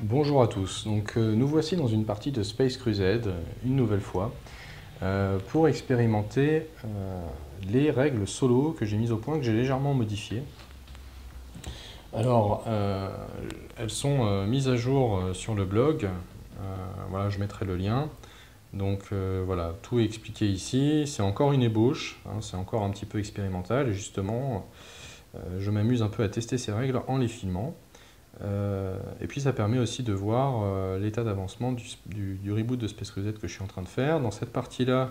Bonjour à tous, nous voici dans une partie de Space Crusade, une nouvelle fois, pour expérimenter les règles solo que j'ai mises au point, que j'ai légèrement modifiées. Alors, elles sont mises à jour sur le blog, voilà, je mettrai le lien. Voilà, tout est expliqué ici, c'est encore une ébauche, hein, c'est encore un petit peu expérimental, et justement, je m'amuse un peu à tester ces règles en les filmant. Et puis ça permet aussi de voir l'état d'avancement du reboot de Space Crusade que je suis en train de faire. Dans cette partie-là,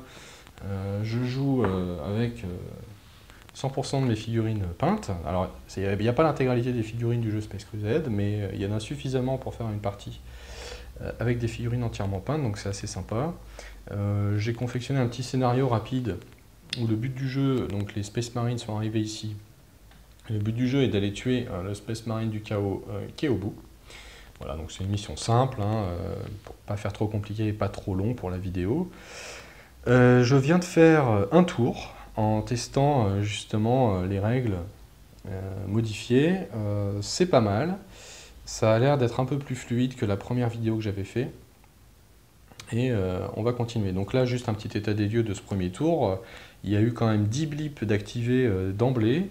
je joue avec 100% de mes figurines peintes. Alors, il n'y a pas l'intégralité des figurines du jeu Space Crusade, mais il y en a suffisamment pour faire une partie avec des figurines entièrement peintes, donc c'est assez sympa. J'ai confectionné un petit scénario rapide où le but du jeu, donc les Space Marines sont arrivés ici. Le but du jeu est d'aller tuer le Space Marine du chaos qui est au bout. Voilà, donc c'est une mission simple, hein, pour pas faire trop compliqué et pas trop long pour la vidéo. Je viens de faire un tour en testant justement les règles modifiées. C'est pas mal. Ça a l'air d'être un peu plus fluide que la première vidéo que j'avais fait. Et on va continuer. Donc là, juste un petit état des lieux de ce premier tour. Il y a eu quand même 10 blips d'activés d'emblée.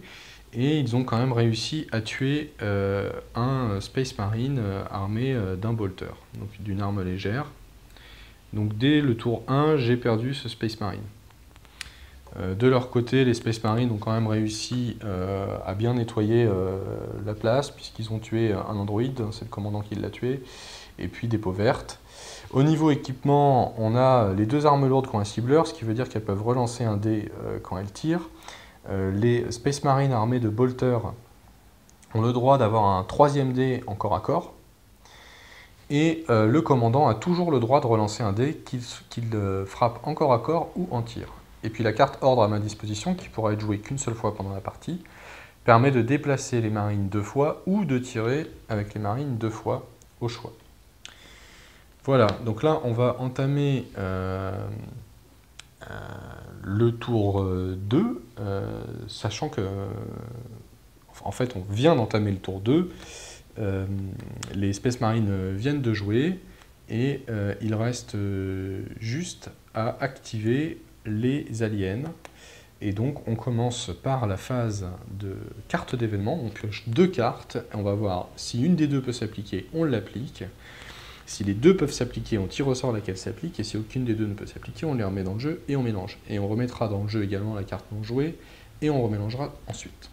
Et ils ont quand même réussi à tuer un Space Marine armé d'un bolter, donc d'une arme légère. Donc dès le tour 1, j'ai perdu ce Space Marine. De leur côté, les Space Marines ont quand même réussi à bien nettoyer la place, puisqu'ils ont tué un androïde, c'est le commandant qui l'a tué, et puis des peaux vertes. Au niveau équipement, on a les deux armes lourdes qui ont un cibleur, ce qui veut dire qu'elles peuvent relancer un dé quand elles tirent. Les Space Marines armés de bolters ont le droit d'avoir un troisième dé en corps à corps. Et le commandant a toujours le droit de relancer un dé qu'il frappe en corps à corps ou en tir. Et puis la carte ordre à ma disposition, qui pourra être jouée qu'une seule fois pendant la partie, permet de déplacer les marines 2 fois ou de tirer avec les marines 2 fois au choix. Voilà, donc là on va entamer le tour 2, sachant que, en fait, on vient d'entamer le tour 2, les Space Marines viennent de jouer, et il reste juste à activer les aliens. Et donc on commence par la phase de carte d'événement, on pioche 2 cartes, on va voir si une des deux peut s'appliquer, on l'applique. Si les deux peuvent s'appliquer, on tire au sort laquelle s'applique, et si aucune des deux ne peut s'appliquer, on les remet dans le jeu et on mélange. Et on remettra dans le jeu également la carte non jouée, et on remélangera ensuite.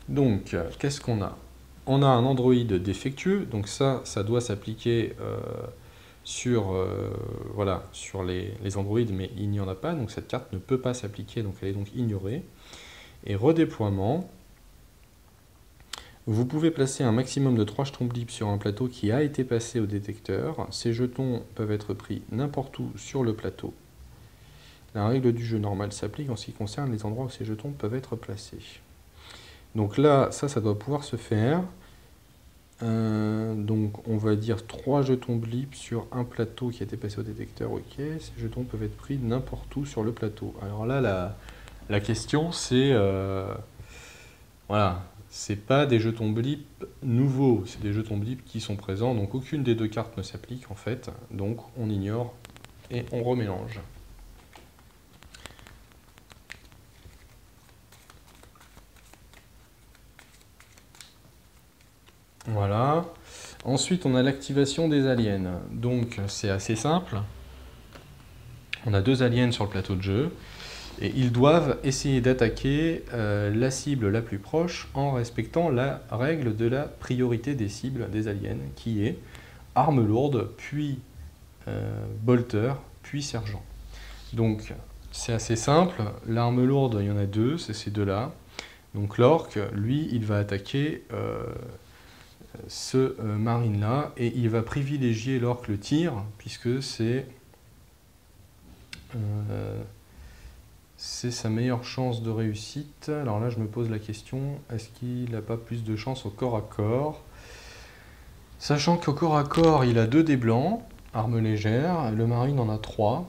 Donc, qu'est-ce qu'on a? On a un androïde défectueux, donc ça doit s'appliquer sur les androïdes, mais il n'y en a pas, donc cette carte ne peut pas s'appliquer, donc elle est donc ignorée. Et redéploiement. Vous pouvez placer un maximum de 3 jetons blip sur un plateau qui a été passé au détecteur. Ces jetons peuvent être pris n'importe où sur le plateau. La règle du jeu normal s'applique en ce qui concerne les endroits où ces jetons peuvent être placés. Donc là, ça doit pouvoir se faire. Donc on va dire 3 jetons blip sur un plateau qui a été passé au détecteur. Ok, ces jetons peuvent être pris n'importe où sur le plateau. Alors là, la question c'est... voilà. C'est pas des jetons blip nouveaux, c'est des jetons blip qui sont présents, donc aucune des deux cartes ne s'applique en fait, donc on ignore et on remélange. Voilà. Ensuite on a l'activation des aliens, donc c'est assez simple. On a 2 aliens sur le plateau de jeu. Et ils doivent essayer d'attaquer la cible la plus proche en respectant la règle de la priorité des cibles des aliens, qui est arme lourde, puis bolter, puis sergent. Donc c'est assez simple, l'arme lourde, il y en a 2, c'est ces deux-là. Donc l'orc, lui, il va attaquer ce marine-là, et il va privilégier l'orc le tir, puisque c'est sa meilleure chance de réussite. Alors là, je me pose la question, est-ce qu'il n'a pas plus de chance au corps à corps? Sachant qu'au corps à corps, il a 2 dés blancs, arme légère, le marine en a 3.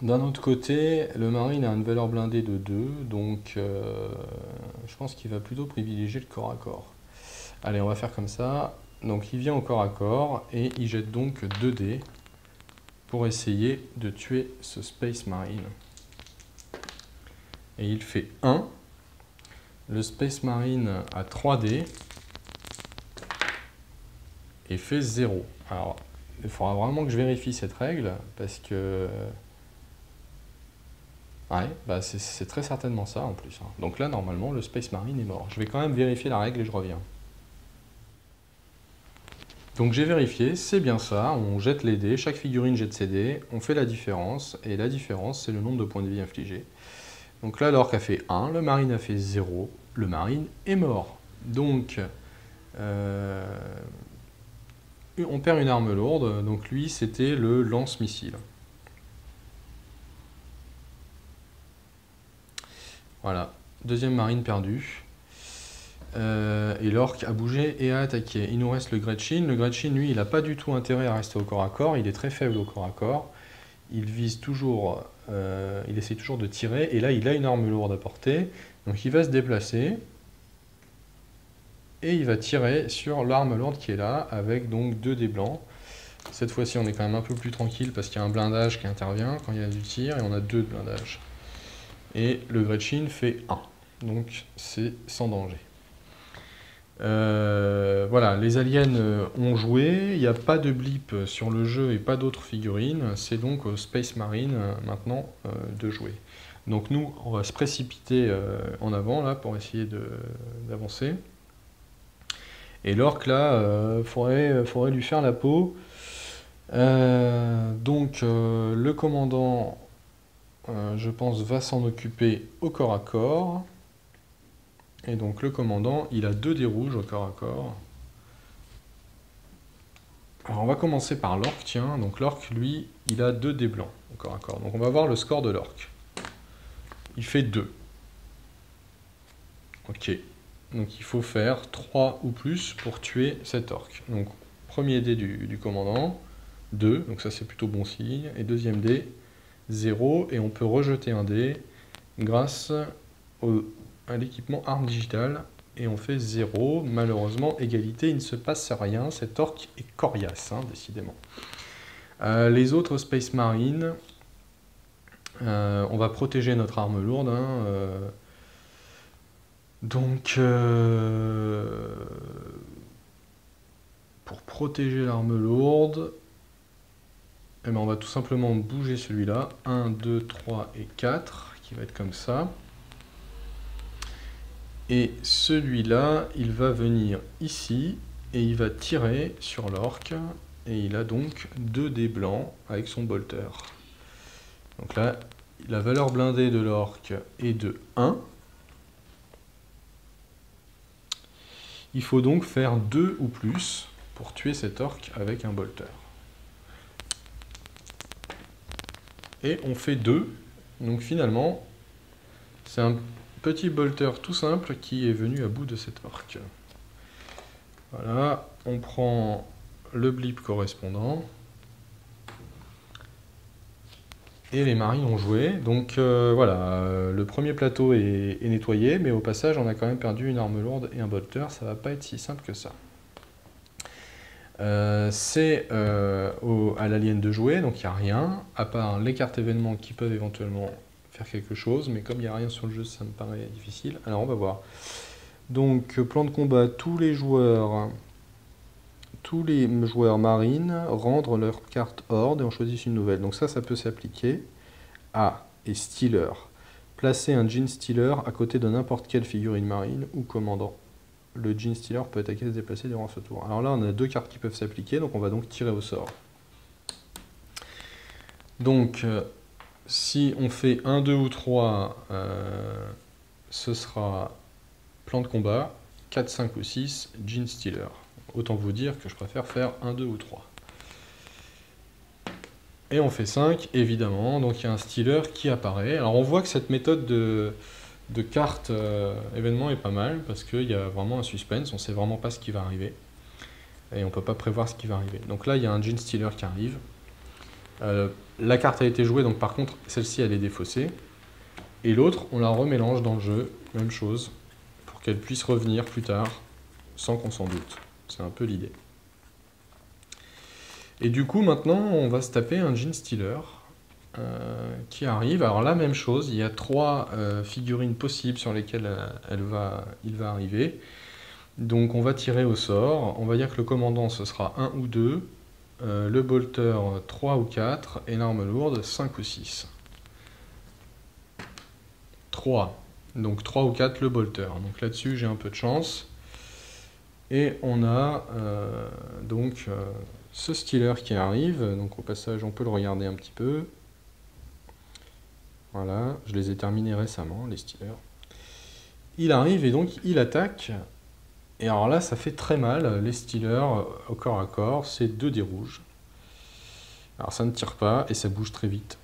D'un autre côté, le marine a une valeur blindée de 2, donc je pense qu'il va plutôt privilégier le corps à corps. Allez, on va faire comme ça. Donc il vient au corps à corps et il jette donc 2 dés pour essayer de tuer ce Space Marine. Et il fait 1. Le Space Marine a 3 dés et fait 0. Alors, il faudra vraiment que je vérifie cette règle parce que... Ouais, bah c'est très certainement ça en plus. Donc là, normalement, le Space Marine est mort. Je vais quand même vérifier la règle et je reviens. Donc j'ai vérifié, c'est bien ça, on jette les dés, chaque figurine jette ses dés, on fait la différence, et la différence, c'est le nombre de points de vie infligés. Donc là, l'orque a fait 1, le marine a fait 0, le marine est mort. Donc, on perd une arme lourde, donc lui, c'était le lance-missile. Voilà, deuxième marine perdue. Et l'orque a bougé et a attaqué. Il nous reste le Gretchen. Le Gretchen, lui, il n'a pas du tout intérêt à rester au corps à corps. Il est très faible au corps à corps. Il vise toujours, il essaie toujours de tirer. Et là, il a une arme lourde à portée. Donc il va se déplacer. Et il va tirer sur l'arme lourde qui est là, avec donc 2 dés blancs. Cette fois-ci, on est quand même un peu plus tranquille parce qu'il y a un blindage qui intervient quand il y a du tir. Et on a 2 de blindage. Et le Gretchen fait 1. Donc c'est sans danger. Voilà, les aliens ont joué, il n'y a pas de blip sur le jeu et pas d'autres figurines, c'est donc au Space Marine maintenant de jouer. Donc nous, on va se précipiter en avant là pour essayer d'avancer. Et l'orque là, faudrait lui faire la peau. Donc le commandant, je pense, va s'en occuper au corps à corps. Et donc le commandant, il a 2 dés rouges au corps à corps. Alors on va commencer par l'orque, tiens. Donc l'orque, lui, il a 2 dés blancs au corps à corps. Donc on va voir le score de l'orque. Il fait 2. Ok. Donc il faut faire 3 ou plus pour tuer cet orque. Donc premier dé du commandant, 2. Donc ça c'est plutôt bon signe. Et deuxième dé, 0. Et on peut rejeter un dé grâce à l'équipement arme digitale, et on fait 0. Malheureusement, égalité, il ne se passe rien. Cet orque est coriace, hein, décidément. Les autres Space Marines, on va protéger notre arme lourde. Hein, donc, pour protéger l'arme lourde, eh ben, on va tout simplement bouger celui-là. 1, 2, 3 et 4, qui va être comme ça. Et celui-là, il va venir ici, et il va tirer sur l'orque, et il a donc 2 dés blancs avec son bolter. Donc là, la valeur blindée de l'orque est de 1. Il faut donc faire 2 ou plus pour tuer cet orque avec un bolter. Et on fait 2, donc finalement, c'est un petit bolter tout simple qui est venu à bout de cet orque. Voilà, on prend le blip correspondant. Et les marines ont joué. Donc voilà, le premier plateau est nettoyé, mais au passage, on a quand même perdu une arme lourde et un bolter. Ça va pas être si simple que ça. C'est à l'alien de jouer, donc il n'y a rien, à part les cartes événements qui peuvent éventuellement faire quelque chose, mais comme il n'y a rien sur le jeu, ça me paraît difficile. Alors on va voir. Donc plan de combat, tous les joueurs marines rendent leur carte horde et on choisit une nouvelle. Donc ça peut s'appliquer à et Stealer. Placer un Gene Stealer à côté de n'importe quelle figurine marine ou commandant. Le Gene Stealer peut attaquer et se déplacer durant ce tour. Alors là, on a 2 cartes qui peuvent s'appliquer, donc on va donc tirer au sort. Donc, si on fait 1, 2 ou 3, ce sera plan de combat, 4, 5 ou 6, Gene Stealer. Autant vous dire que je préfère faire 1, 2 ou 3. Et on fait 5, évidemment, donc il y a un Stealer qui apparaît. Alors on voit que cette méthode de carte événement est pas mal, parce qu'il y a vraiment un suspense, on ne sait vraiment pas ce qui va arriver. Et on ne peut pas prévoir ce qui va arriver. Donc là, il y a un Gene Stealer qui arrive. La carte a été jouée, donc par contre, celle-ci, elle est défaussée. Et l'autre, on la remélange dans le jeu, même chose, pour qu'elle puisse revenir plus tard, sans qu'on s'en doute. C'est un peu l'idée. Et du coup, maintenant, on va se taper un Genestealer qui arrive. Alors la même chose, il y a 3 figurines possibles sur lesquelles il va arriver. Donc on va tirer au sort. On va dire que le commandant, ce sera 1 ou 2. Le bolter, 3 ou 4. Et l'arme lourde, 5 ou 6. 3. Donc 3 ou 4 le bolter. Donc là-dessus, j'ai un peu de chance. Et on a donc ce Stealer qui arrive. Donc au passage, on peut le regarder un petit peu. Voilà, je les ai terminés récemment, les Stealers. Il arrive et donc il attaque. Et alors là, ça fait très mal. Les Stealers au corps à corps, c'est 2 dés rouges. Alors ça ne tire pas et ça bouge très vite.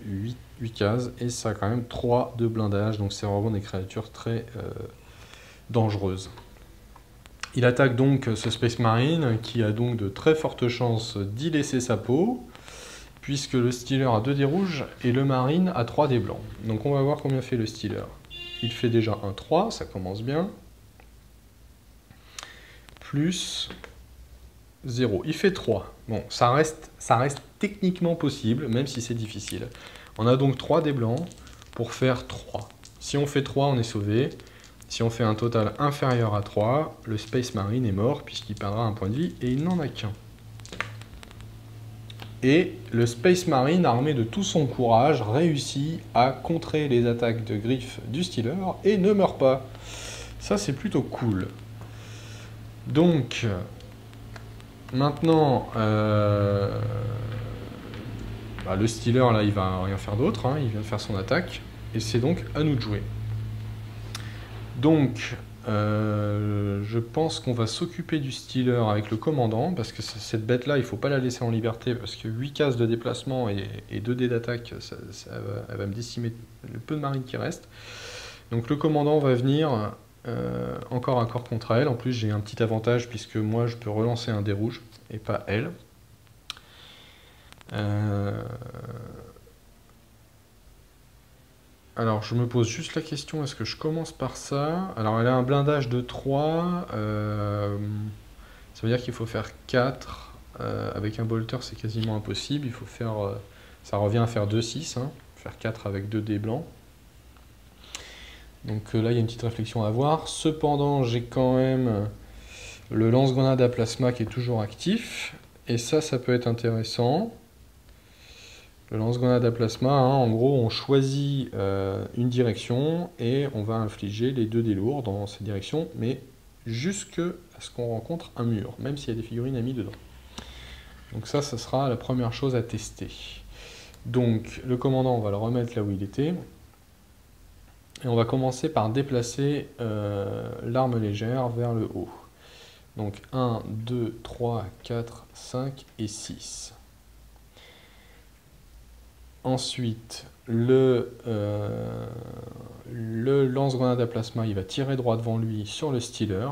8 cases et ça a quand même 3 de blindage. Donc c'est vraiment des créatures très dangereuses. Il attaque donc ce Space Marine qui a donc de très fortes chances d'y laisser sa peau, puisque le Stealer a 2 dés rouges et le Marine a 3 dés blancs. Donc on va voir combien fait le Stealer. Il fait déjà un 3, ça commence bien. Plus 0. Il fait 3. Bon, ça reste techniquement possible, même si c'est difficile. On a donc 3 dés blancs pour faire 3. Si on fait 3, on est sauvé. Si on fait un total inférieur à 3, le Space Marine est mort, puisqu'il perdra un point de vie, et il n'en a qu'un. Et le Space Marine, armé de tout son courage, réussit à contrer les attaques de griffes du Stealer, et ne meurt pas. Ça, c'est plutôt cool. Donc, maintenant, le Stealer, là, il va rien faire d'autre, hein, il vient de faire son attaque, et c'est donc à nous de jouer. Donc, je pense qu'on va s'occuper du Stealer avec le commandant, parce que cette bête-là, il ne faut pas la laisser en liberté, parce que 8 cases de déplacement et 2 dés d'attaque, elle va me décimer le peu de marine qui reste. Donc le commandant va venir encore à corps contre elle. En plus, j'ai un petit avantage, puisque moi, je peux relancer un dé rouge, et pas elle. Alors, je me pose juste la question, est-ce que je commence par ça? Alors, elle a un blindage de 3. Ça veut dire qu'il faut faire 4. Avec un bolter, c'est quasiment impossible. Il faut faire... ça revient à faire 2-6. Hein, faire 4 avec 2 dés blancs. Donc là, il y a une petite réflexion à avoir. Cependant, j'ai quand même le lance-grenade à plasma qui est toujours actif. Et ça peut être intéressant. Le lance-grenade à plasma, hein, en gros, on choisit une direction et on va infliger les 2 dés lourds dans cette direction, mais jusqu'à ce qu'on rencontre un mur, même s'il y a des figurines amies dedans. Donc ça sera la première chose à tester. Donc le commandant, on va le remettre là où il était. Et on va commencer par déplacer l'arme légère vers le haut. Donc 1, 2, 3, 4, 5 et 6. Ensuite, le lance-grenade à plasma, il va tirer droit devant lui sur le Stealer.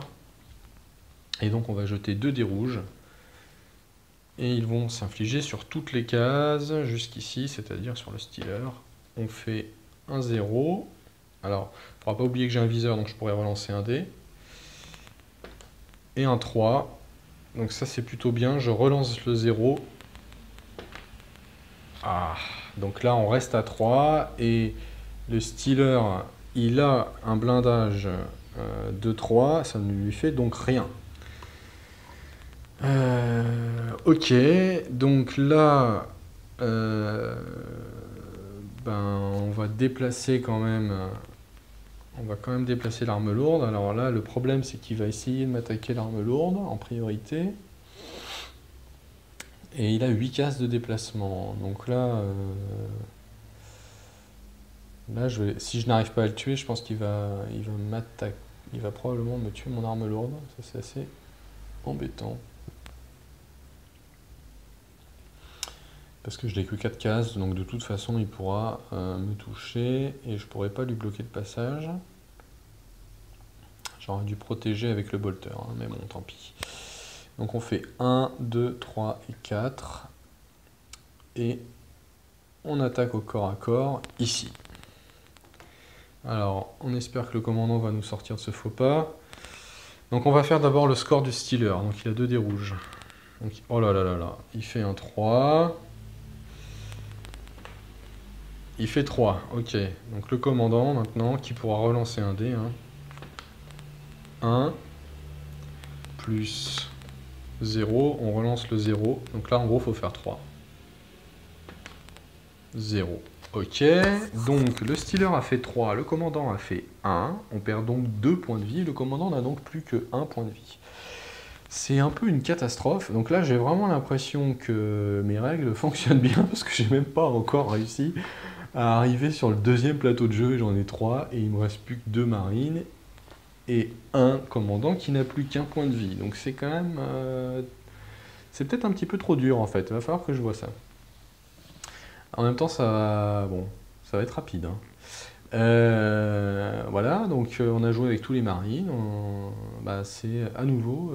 Et donc on va jeter 2 dés rouges. Et ils vont s'infliger sur toutes les cases jusqu'ici, c'est-à-dire sur le Stealer. On fait un 0. Alors, il ne faudra pas oublier que j'ai un viseur, donc je pourrais relancer un dé. Et un 3. Donc ça c'est plutôt bien, je relance le 0. Ah, donc là on reste à 3 et le Stealer il a un blindage de 3, ça ne lui fait donc rien. Ok, donc là on va déplacer quand même. On va quand même déplacer l'arme lourde. Alors là le problème c'est qu'il va essayer de m'attaquer l'arme lourde en priorité. Et il a 8 cases de déplacement. Donc là, si je n'arrive pas à le tuer, je pense qu'il va m'attaquer. Il va probablement me tuer mon arme lourde. Ça, c'est assez embêtant. Parce que je n'ai que 4 cases, donc de toute façon, il pourra me toucher. Et je ne pourrai pas lui bloquer le passage. J'aurais dû protéger avec le bolter, hein, mais bon, tant pis. Donc on fait 1, 2, 3 et 4. Et on attaque au corps à corps, ici. Alors, on espère que le commandant va nous sortir de ce faux pas. Donc on va faire d'abord le score du Stealer. Donc il a 2 dés rouges. Donc, oh là là là là, il fait un 3. Il fait 3, ok. Donc le commandant maintenant qui pourra relancer un dé. 1 plus 0, on relance le 0. Donc là en gros il faut faire 3. 0. Ok, donc le Stealer a fait 3, le commandant a fait 1. On perd donc 2 points de vie. Le commandant n'a donc plus que 1 point de vie. C'est un peu une catastrophe. Donc là j'ai vraiment l'impression que mes règles fonctionnent bien parce que j'ai même pas encore réussi à arriver sur le deuxième plateau de jeu. J'en ai 3 et il me reste plus que 2 marines et un commandant qui n'a plus qu'un point de vie. Donc c'est quand même... c'est peut-être un petit peu trop dur en fait. Il va falloir que je vois ça. En même temps, ça va, bon, ça va être rapide. Hein. Voilà, donc on a joué avec tous les marines. Bah, c'est à nouveau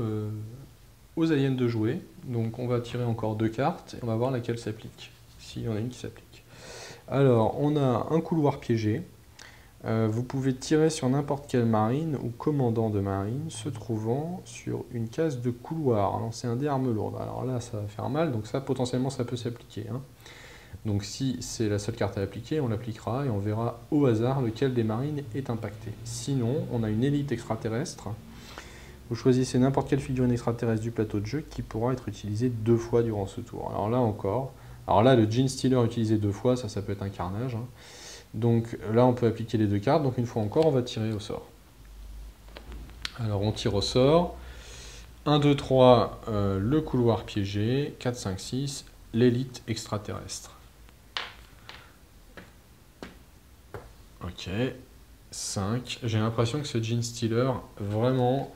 aux aliens de jouer. Donc on va tirer encore 2 cartes et on va voir laquelle s'applique. S'il y en a une qui s'applique. Alors, on a un couloir piégé. Vous pouvez tirer sur n'importe quelle marine ou commandant de marine se trouvant sur une case de couloir. Lancer un dé arme lourde. Alors là, ça va faire mal, donc ça, potentiellement, ça peut s'appliquer. Hein. Donc si c'est la seule carte à appliquer, on l'appliquera et on verra au hasard lequel des marines est impacté. Sinon, on a une élite extraterrestre. Vous choisissez n'importe quelle figurine extraterrestre du plateau de jeu qui pourra être utilisée 2 fois durant ce tour. Alors là encore, alors là le Gene Stealer utilisé 2 fois, ça peut être un carnage. Hein. Donc là on peut appliquer les 2 cartes, donc une fois encore on va tirer au sort. Alors on tire au sort. 1, 2, 3, le couloir piégé. 4, 5, 6, l'élite extraterrestre. Ok, 5. J'ai l'impression que ce Gene Stealer, vraiment,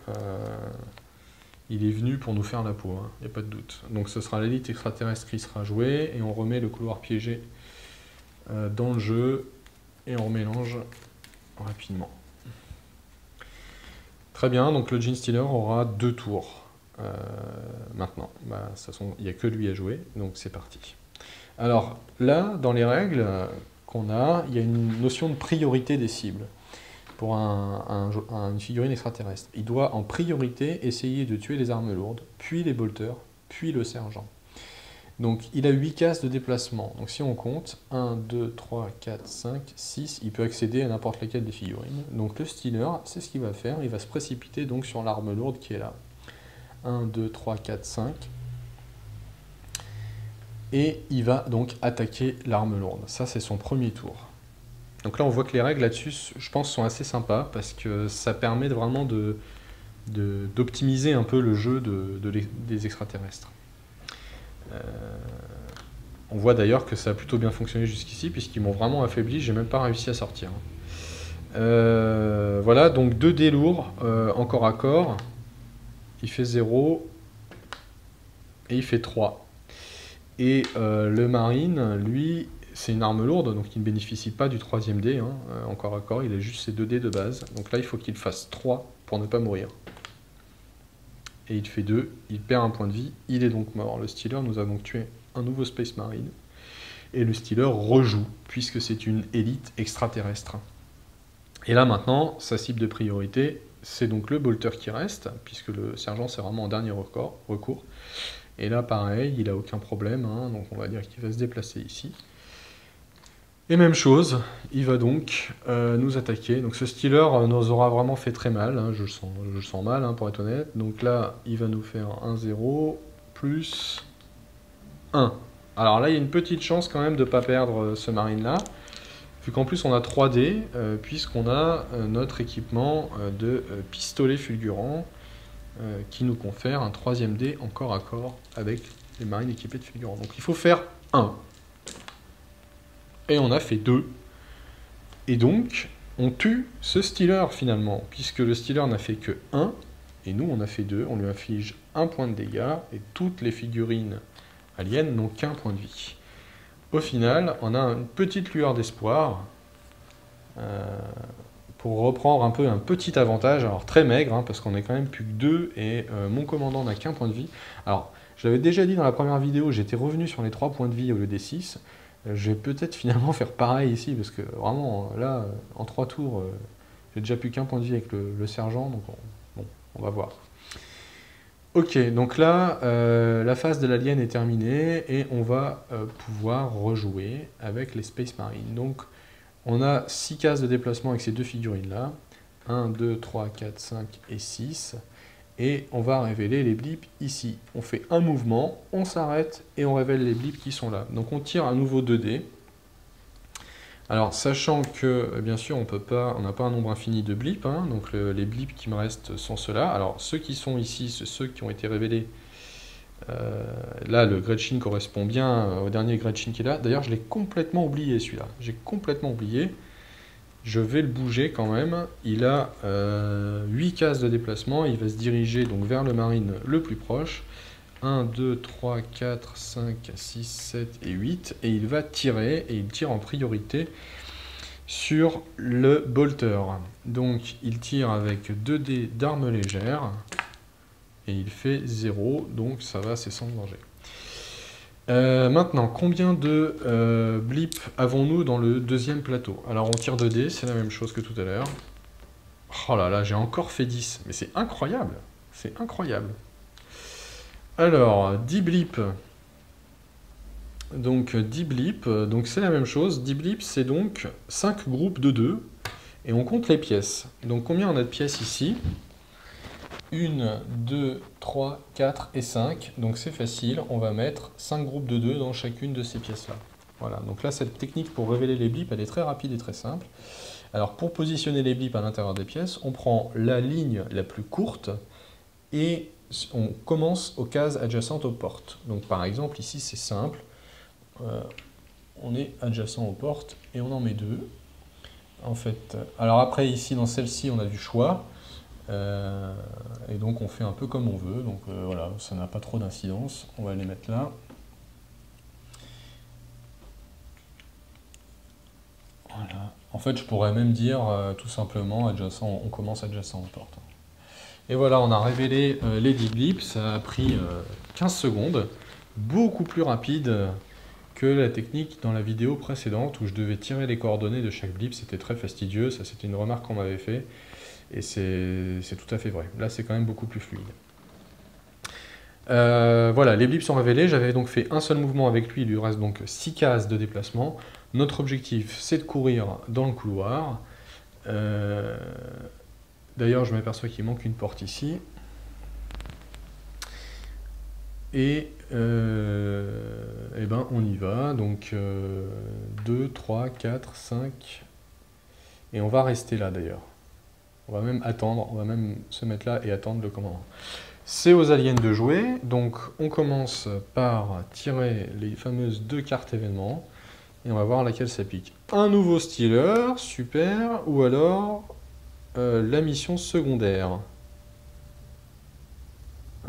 il est venu pour nous faire la peau, il n'y a pas de doute. Donc ce sera l'élite extraterrestre qui sera jouée, et on remet le couloir piégé dans le jeu, et on mélange rapidement. Très bien, donc le Gene Stealer aura 2 tours maintenant. Bah, de toute façon, il n'y a que lui à jouer, donc c'est parti. Alors là, dans les règles qu'on a, il y a une notion de priorité des cibles pour une figurine extraterrestre. Il doit en priorité essayer de tuer les armes lourdes, puis les bolters, puis le sergent. Donc il a 8 cases de déplacement. Donc si on compte, 1, 2, 3, 4, 5, 6, il peut accéder à n'importe laquelle des figurines. Donc le Stealer, c'est ce qu'il va faire, il va se précipiter donc sur l'arme lourde qui est là. 1, 2, 3, 4, 5. Et il va donc attaquer l'arme lourde. Ça, c'est son premier tour. Donc là, on voit que les règles là-dessus, je pense, sont assez sympas, parce que ça permet vraiment d'optimiser un peu le jeu des extraterrestres. On voit d'ailleurs que ça a plutôt bien fonctionné jusqu'ici, puisqu'ils m'ont vraiment affaibli, j'ai même pas réussi à sortir. Voilà, donc 2 dés lourds, en corps à corps. Il fait 0, et il fait 3. Et le marine, lui, c'est une arme lourde, donc il ne bénéficie pas du 3e dé, hein, en corps à corps, il a juste ses 2 dés de base. Donc là, il faut qu'il fasse 3 pour ne pas mourir. Et il fait 2, il perd un point de vie, il est donc mort. Le Stealer nous a donc tué un nouveau Space Marine. Et le Stealer rejoue, puisque c'est une élite extraterrestre. Et là maintenant, sa cible de priorité, c'est donc le bolter qui reste, puisque le sergent c'est vraiment en dernier recours. Et là pareil, il n'a aucun problème, hein, donc on va dire qu'il va se déplacer ici. Et même chose, il va donc nous attaquer. Donc ce Stealer nous aura vraiment fait très mal, hein, je le sens mal hein, pour être honnête. Donc là, il va nous faire 1-0 plus 1. Alors là, il y a une petite chance quand même de ne pas perdre ce marine là, vu qu'en plus on a 3 dés, puisqu'on a notre équipement de pistolet fulgurant, qui nous confère un 3e dé en corps à corps avec les marines équipées de fulgurant. Donc il faut faire 1. Et on a fait 2. Et donc, on tue ce Stealer finalement, puisque le Stealer n'a fait que 1, et nous on a fait 2, on lui inflige 1 point de dégâts, et toutes les figurines aliens n'ont qu'un point de vie. Au final, on a une petite lueur d'espoir, pour reprendre un peu un petit avantage, alors très maigre, hein, parce qu'on est quand même plus que 2, et mon commandant n'a qu'un point de vie. Alors, je l'avais déjà dit dans la première vidéo, j'étais revenu sur les 3 points de vie au lieu des 6. Je vais peut-être finalement faire pareil ici, parce que vraiment, là, en 3 tours, j'ai déjà plus qu'un point de vie avec le sergent, donc bon, on va voir. Ok, donc là, la phase de l'alien est terminée et on va pouvoir rejouer avec les Space Marines. Donc, on a 6 cases de déplacement avec ces deux figurines-là. 1, 2, 3, 4, 5 et 6. Et on va révéler les blips ici. On fait un mouvement, on s'arrête et on révèle les blips qui sont là. Donc on tire à nouveau 2 dés. Alors sachant que bien sûr on n'a pas un nombre infini de blips, hein, donc les blips qui me restent sont ceux-là. Alors ceux qui sont ici, ceux qui ont été révélés. Là le Gretchen correspond bien au dernier Gretchen qui est là. D'ailleurs je l'ai complètement oublié celui-là. J'ai complètement oublié. Je vais le bouger quand même. Il a 8 cases de déplacement. Il va se diriger donc vers le marine le plus proche. 1, 2, 3, 4, 5, 6, 7 et 8. Et il va tirer. Et il tire en priorité sur le bolter. Donc il tire avec 2 dés d'armes légères. Et il fait 0. Donc ça va, c'est sans danger. Maintenant, combien de blips avons-nous dans le deuxième plateau? Alors on tire 2 dés, c'est la même chose que tout à l'heure. Oh là là, j'ai encore fait 10, mais c'est incroyable, c'est incroyable. Alors, 10 blips. Donc 10 blips, donc c'est la même chose. 10 blips, c'est donc 5 groupes de 2, et on compte les pièces. Donc combien on a de pièces ici? 1, 2, 3, 4 et 5. Donc c'est facile, on va mettre 5 groupes de 2 dans chacune de ces pièces-là. Voilà, donc là cette technique pour révéler les blips, elle est très rapide et très simple. Alors pour positionner les blips à l'intérieur des pièces, on prend la ligne la plus courte et on commence aux cases adjacentes aux portes. Donc par exemple ici c'est simple, on est adjacent aux portes et on en met 2. En fait, alors après ici dans celle-ci on a du choix. Et donc on fait un peu comme on veut, donc voilà, ça n'a pas trop d'incidence, on va les mettre là. Voilà. En fait je pourrais même dire tout simplement adjacent, on commence adjacent aux portes. Et voilà, on a révélé les 10 blips, ça a pris 15 secondes, beaucoup plus rapide que la technique dans la vidéo précédente où je devais tirer les coordonnées de chaque blip, c'était très fastidieux, ça c'était une remarque qu'on m'avait fait. Et c'est tout à fait vrai. Là, c'est quand même beaucoup plus fluide. Voilà, les blips sont révélés. J'avais donc fait un seul mouvement avec lui. Il lui reste donc 6 cases de déplacement. Notre objectif, c'est de courir dans le couloir. D'ailleurs, je m'aperçois qu'il manque une porte ici. Et ben, on y va. Donc, 2, 3, 4, 5. Et on va rester là, d'ailleurs. On va même attendre, on va même se mettre là et attendre le commandant. C'est aux aliens de jouer, donc on commence par tirer les fameuses 2 cartes événements, et on va voir laquelle s'applique. Un nouveau Stealer, super, ou alors la mission secondaire.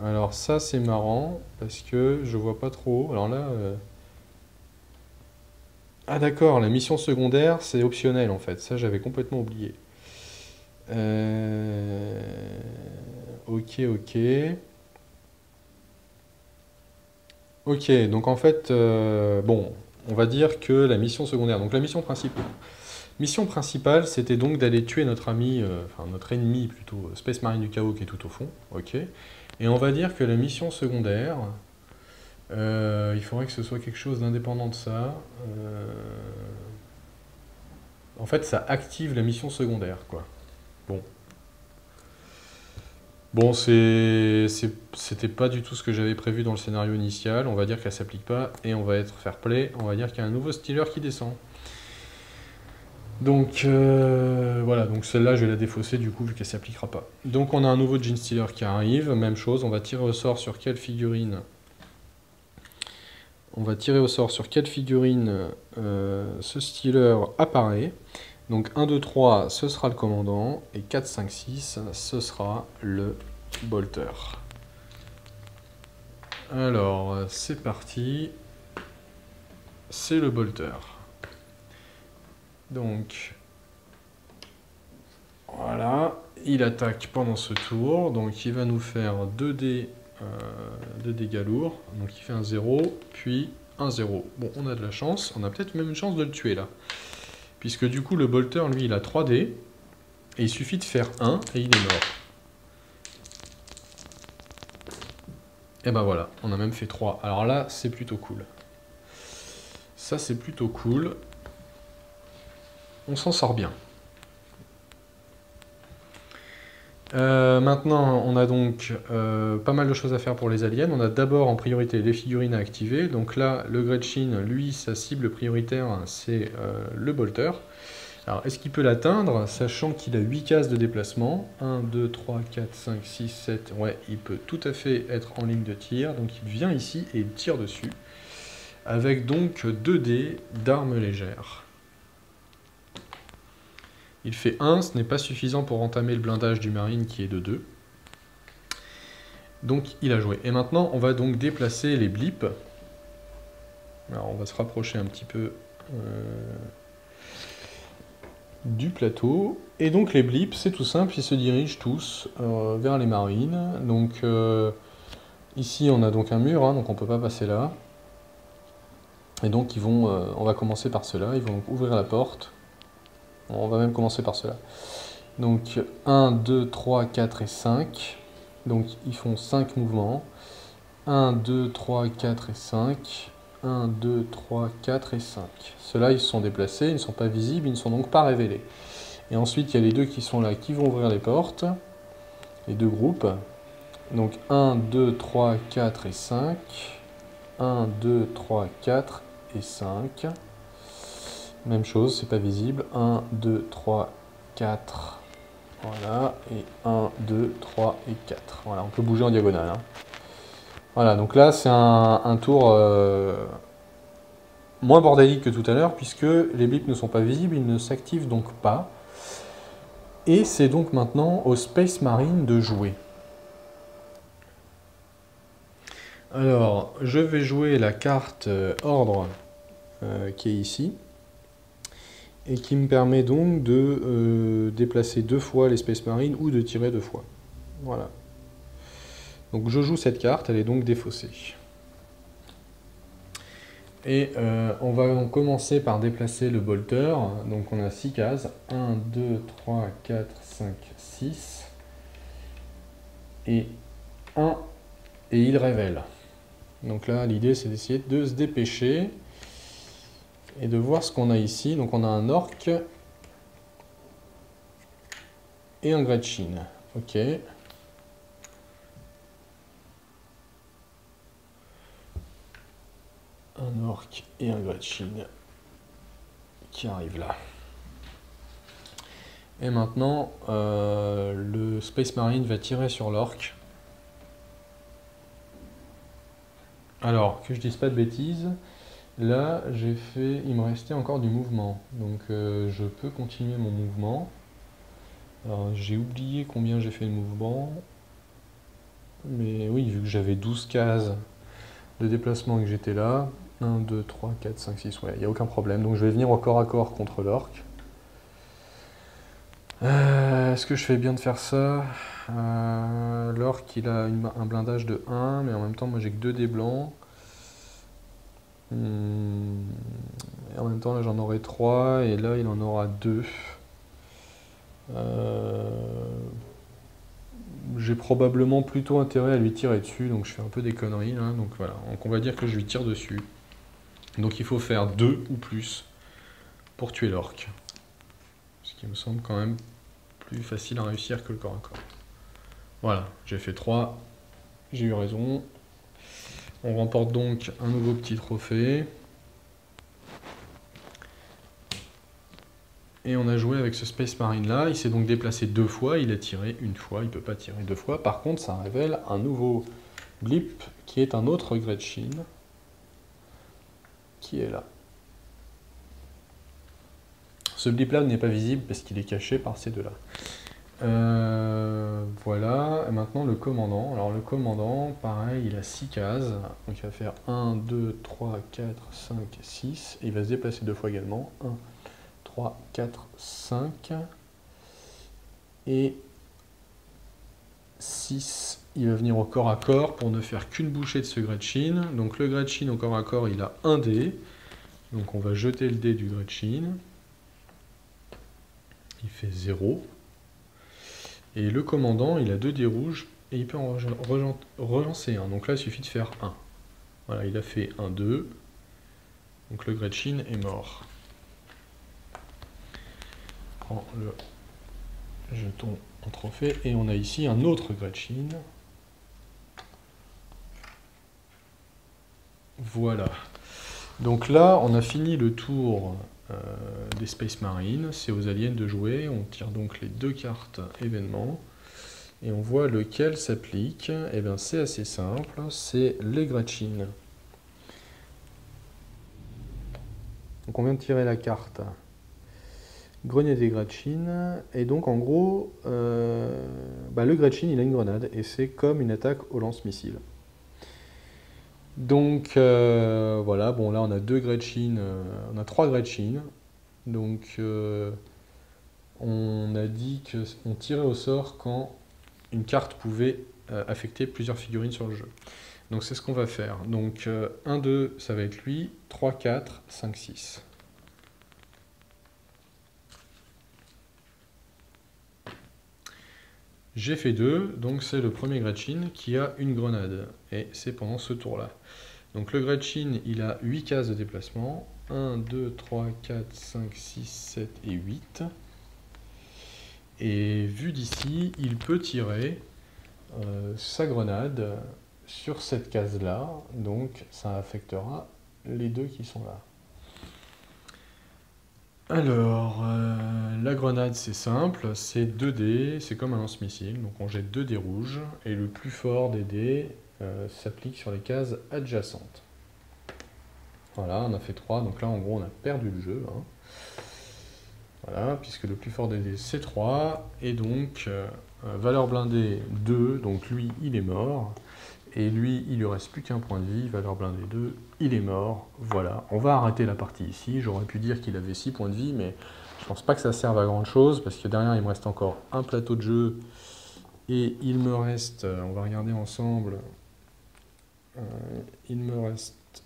Alors ça c'est marrant, parce que je vois pas trop, alors là... Ah d'accord, la mission secondaire c'est optionnel en fait, ça j'avais complètement oublié. Ok, ok. Ok, donc en fait, bon, on va dire que la mission secondaire, donc la mission principale, c'était donc d'aller tuer notre ami, enfin notre ennemi plutôt, Space Marine du Chaos qui est tout au fond, ok. Et on va dire que la mission secondaire, il faudrait que ce soit quelque chose d'indépendant de ça. En fait, ça active la mission secondaire, quoi. Bon. Bon, c'était pas du tout ce que j'avais prévu dans le scénario initial. On va dire qu'elle s'applique pas et on va être fair play. On va dire qu'il y a un nouveau Stealer qui descend. Donc voilà, donc celle-là je vais la défausser du coup vu qu'elle s'appliquera pas. Donc on a un nouveau Gene Stealer qui arrive, même chose, on va tirer au sort sur quelle figurine. On va tirer au sort sur quelle figurine ce Stealer apparaît. Donc 1, 2, 3, ce sera le commandant, et 4, 5, 6, ce sera le bolter. Alors, c'est parti. C'est le bolter. Donc, voilà, il attaque pendant ce tour, donc il va nous faire 2 dés de dégâts lourds, donc il fait un 0, puis un 0. Bon, on a de la chance, on a peut-être même une chance de le tuer là. Puisque du coup, le bolter, lui, il a 3 dés, et il suffit de faire 1, et il est mort. Et ben voilà, on a même fait 3. Alors là, c'est plutôt cool. Ça, c'est plutôt cool. On s'en sort bien. Maintenant, on a donc pas mal de choses à faire pour les aliens. On a d'abord en priorité les figurines à activer. Donc là, le Gretchin, lui, sa cible prioritaire, c'est le bolter. Alors, est-ce qu'il peut l'atteindre, sachant qu'il a 8 cases de déplacement? 1, 2, 3, 4, 5, 6, 7. Ouais, il peut tout à fait être en ligne de tir. Donc il vient ici et il tire dessus. Avec donc 2 dés d'armes légères. Il fait 1, ce n'est pas suffisant pour entamer le blindage du marine qui est de 2. Donc il a joué. Et maintenant, on va donc déplacer les blips. Alors on va se rapprocher un petit peu du plateau. Et donc les blips, c'est tout simple, ils se dirigent tous vers les marines. Donc ici, on a donc un mur, hein, donc on ne peut pas passer là. Et donc ils vont, on va commencer par cela, ils vont donc ouvrir la porte. On va même commencer par cela. Donc 1, 2, 3, 4 et 5. Donc ils font 5 mouvements. 1, 2, 3, 4 et 5. 1, 2, 3, 4 et 5. Ceux-là, ils se sont déplacés, ils ne sont pas visibles, ils ne sont donc pas révélés. Et ensuite, il y a les deux qui sont là, qui vont ouvrir les portes. Les deux groupes. Donc 1, 2, 3, 4 et 5. 1, 2, 3, 4 et 5. Même chose, c'est pas visible. 1, 2, 3, 4. Voilà. Et 1, 2, 3 et 4. Voilà, on peut bouger en diagonale. Hein. Voilà, donc là, c'est un tour moins bordélique que tout à l'heure, puisque les blips ne sont pas visibles, ils ne s'activent donc pas. Et c'est donc maintenant au Space Marine de jouer. Alors, je vais jouer la carte ordre qui est ici, et qui me permet donc de déplacer 2 fois les Space Marines ou de tirer 2 fois. Voilà. Donc je joue cette carte, elle est donc défaussée. Et on va donc commencer par déplacer le bolter. Donc on a 6 cases. 1, 2, 3, 4, 5, 6. Et 1. Et il révèle. Donc là, l'idée, c'est d'essayer de se dépêcher. Et de voir ce qu'on a ici. Donc on a un orc. Et un Gretchin. Ok. Un orc et un Gretchin qui arrivent là. Et maintenant, le Space Marine va tirer sur l'orc. Alors, que je dise pas de bêtises, là, j'ai fait... il me restait encore du mouvement. Donc, je peux continuer mon mouvement. Alors, j'ai oublié combien j'ai fait de mouvement. Mais oui, vu que j'avais 12 cases de déplacement et que j'étais là, 1, 2, 3, 4, 5, 6, ouais, il n'y a aucun problème. Donc, je vais venir au corps à corps contre l'orc. Est-ce que je fais bien de faire ça? L'orc, il a un blindage de 1, mais en même temps, moi, j'ai que 2 dés blancs. Et en même temps, là, j'en aurai 3, et là, il en aura 2. J'ai probablement plutôt intérêt à lui tirer dessus, donc je fais un peu des conneries, là. Donc voilà, donc on va dire que je lui tire dessus. Donc il faut faire 2 ou plus pour tuer l'orc. Ce qui me semble quand même plus facile à réussir que le corps à corps. Voilà, j'ai fait 3, j'ai eu raison. On remporte donc un nouveau petit trophée. Et on a joué avec ce Space Marine là, il s'est donc déplacé 2 fois, il a tiré 1 fois, il ne peut pas tirer 2 fois. Par contre, ça révèle un nouveau blip qui est un autre Gretchin, qui est là. Ce blip là n'est pas visible parce qu'il est caché par ces deux-là. Voilà, et maintenant le commandant. Alors le commandant, pareil, il a 6 cases, donc il va faire 1, 2, 3, 4, 5, 6, et il va se déplacer 2 fois également, 1, 3, 4, 5, et 6, il va venir au corps à corps pour ne faire qu'une bouchée de ce Gretchin. Donc le Gretchin au corps à corps, il a 1 dé, donc on va jeter le dé du Gretchin, il fait 0. Et le commandant, il a 2 dés rouges et il peut en relancer un. Donc là, il suffit de faire 1. Voilà, il a fait 1, 2. Donc le Gretchen est mort. On prend le jeton en trophée et on a ici un autre Gretchen. Voilà. Donc là, on a fini le tour des Space Marines. C'est aux aliens de jouer. On tire donc les 2 cartes événements. Et on voit lequel s'applique. Et bien c'est assez simple. C'est les Gretchen. Donc on vient de tirer la carte Grenier des Gretchen. Et donc en gros, le Gretchen il a une grenade. Et c'est comme une attaque au lance-missile. Donc voilà, bon là on a 2 Gretchen, on a 3 Gretchen. Donc on a dit qu'on tirait au sort quand une carte pouvait affecter plusieurs figurines sur le jeu. Donc c'est ce qu'on va faire. Donc 1, 2, ça va être lui, 3, 4, 5, 6. J'ai fait 2, donc c'est le premier Gretchen qui a une grenade. Et c'est pendant ce tour-là. Donc le Gretchen, il a 8 cases de déplacement. 1, 2, 3, 4, 5, 6, 7 et 8. Et vu d'ici, il peut tirer sa grenade sur cette case-là. Donc ça affectera les 2 qui sont là. Alors, la grenade c'est simple, c'est 2 dés, c'est comme un lance-missile, donc on jette 2 dés rouges, et le plus fort des dés s'applique sur les cases adjacentes. Voilà, on a fait 3, donc là en gros on a perdu le jeu. Hein. Voilà, puisque le plus fort des dés c'est 3, et donc valeur blindée 2, donc lui il est mort. Et lui, il lui reste plus qu'un point de vie, valeur blindée 2, il est mort. Voilà, on va arrêter la partie ici. J'aurais pu dire qu'il avait 6 points de vie, mais je pense pas que ça serve à grand chose, parce que derrière, il me reste encore un plateau de jeu. Et il me reste, on va regarder ensemble, il me reste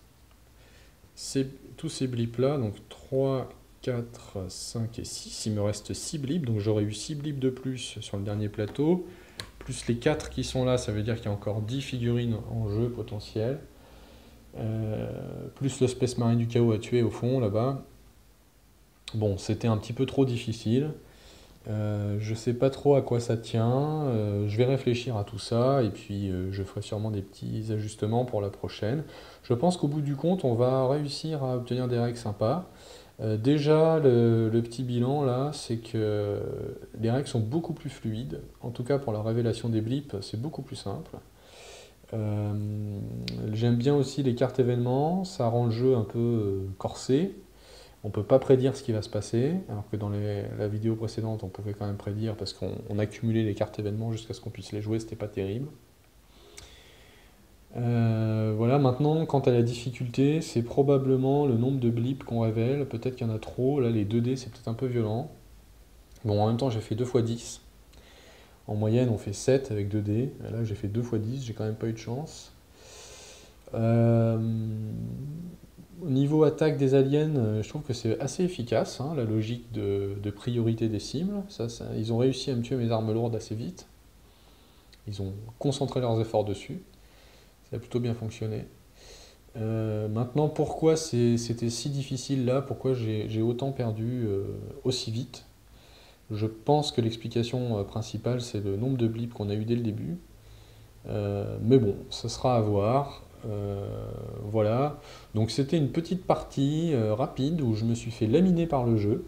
tous ces blips-là, donc 3, 4, 5 et 6. Il me reste 6 blips, donc j'aurais eu 6 blips de plus sur le dernier plateau. Plus les 4 qui sont là, ça veut dire qu'il y a encore 10 figurines en jeu potentielles. Plus le Space Marine du chaos à tuer au fond, là-bas. Bon, c'était un petit peu trop difficile. Je sais pas trop à quoi ça tient. Je vais réfléchir à tout ça, et puis je ferai sûrement des petits ajustements pour la prochaine. Je pense qu'au bout du compte, on va réussir à obtenir des règles sympas. Déjà, le petit bilan là, c'est que les règles sont beaucoup plus fluides. En tout cas, pour la révélation des blips, c'est beaucoup plus simple. J'aime bien aussi les cartes événements, ça rend le jeu un peu corsé. On ne peut pas prédire ce qui va se passer, alors que dans la vidéo précédente, on pouvait quand même prédire parce qu'on accumulait les cartes événements jusqu'à ce qu'on puisse les jouer, c'était pas terrible. Voilà, maintenant, quant à la difficulté, c'est probablement le nombre de blips qu'on révèle. Peut-être qu'il y en a trop. Là, les 2 dés, c'est peut-être un peu violent. Bon, en même temps, j'ai fait 2 x 10. En moyenne, on fait 7 avec 2 dés. Là, j'ai fait 2 x 10, j'ai quand même pas eu de chance. Au niveau attaque des aliens, je trouve que c'est assez efficace, hein, la logique de priorité des cibles. Ils ont réussi à me tuer mes armes lourdes assez vite. Ils ont concentré leurs efforts dessus. Ça a plutôt bien fonctionné. Maintenant, pourquoi c'était si difficile là? Pourquoi j'ai autant perdu aussi vite? Je pense que l'explication principale, c'est le nombre de blips qu'on a eu dès le début. Mais bon, ça sera à voir. Voilà. Donc c'était une petite partie rapide où je me suis fait laminer par le jeu.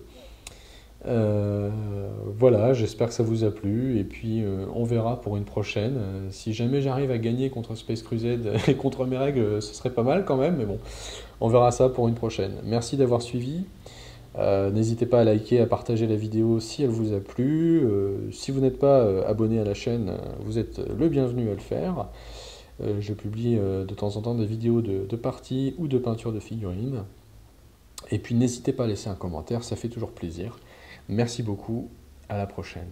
Voilà, j'espère que ça vous a plu, et puis on verra pour une prochaine. Si jamais j'arrive à gagner contre Space Crusade et contre mes règles, ce serait pas mal quand même, mais bon, on verra ça pour une prochaine. Merci d'avoir suivi. N'hésitez pas à liker, à partager la vidéo si elle vous a plu. Si vous n'êtes pas abonné à la chaîne, vous êtes le bienvenu à le faire. Je publie de temps en temps des vidéos de parties ou de peinture de figurines. Et puis n'hésitez pas à laisser un commentaire, ça fait toujours plaisir. Merci beaucoup, à la prochaine.